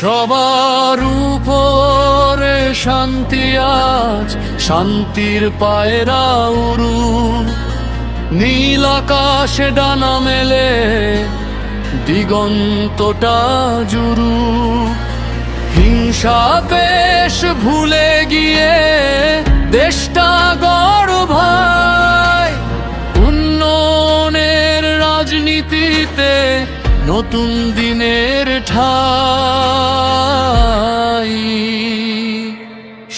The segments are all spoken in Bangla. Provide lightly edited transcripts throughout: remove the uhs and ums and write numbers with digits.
সবার উপরে শান্তি আজ, শান্তির পায়রা উড়ু, নীল আকাশে ডানা মেলে দিগন্তটা জুড়ু। হিংসা বেশ ভুলে গিয়ে দেশটা গড় ভাই, উন্নয়নের রাজনীতিতে নতুন দিনের ঠাই।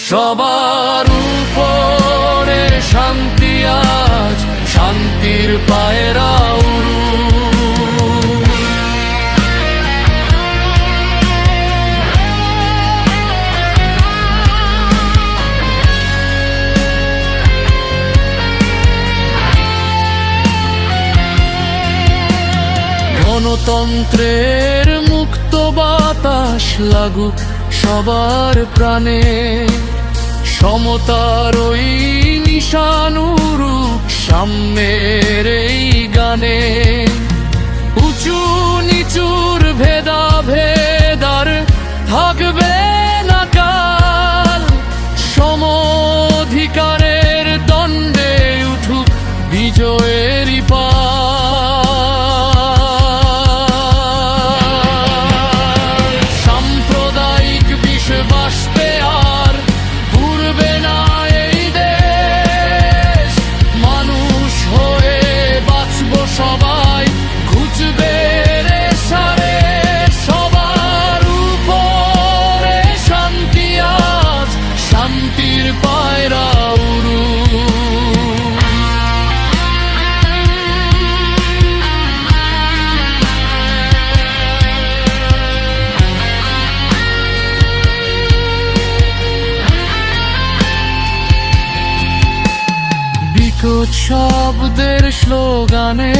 সবার উপরে শান্তি আজ, শান্তির পায়রা উড়ু। গণতন্ত্রের মুক্ত বাতাস লাগুক সবার প্রাণে, সমতার ওই নিশানুরূপ সাম্যের এই গানে। উঁচু নিচুর ভেদাভেদার থাকবে না কাল, সমঅধিকারের দণ্ডে উঠুক বিজয়েরই পাল। সবাই ঘুচবে রে সারে, সবার উপরে শান্তি আজ, শান্তির পায়রা উড়ু। বিকট শব্দের স্লোগানে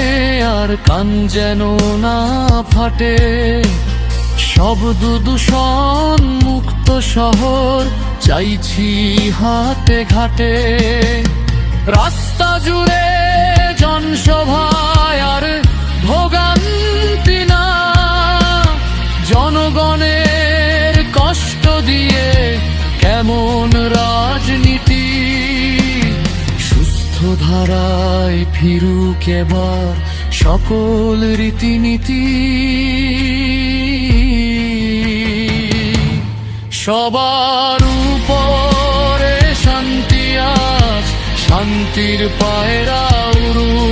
আর কান যেন না ফাটে, শব্দ দূষণ মুক্ত শহর চাইছি হাটে ঘাটে। রাস্তা জুড়ে জনসভায় আর ভোগান্তি না, জনগণের কষ্ট দিয়ে কেমন রাজনীতি। ধারায় ফিরুক এবার সকল রীতিনীতি, সবার উপরে শান্তি আজ, শান্তির পায়রা উড়ু।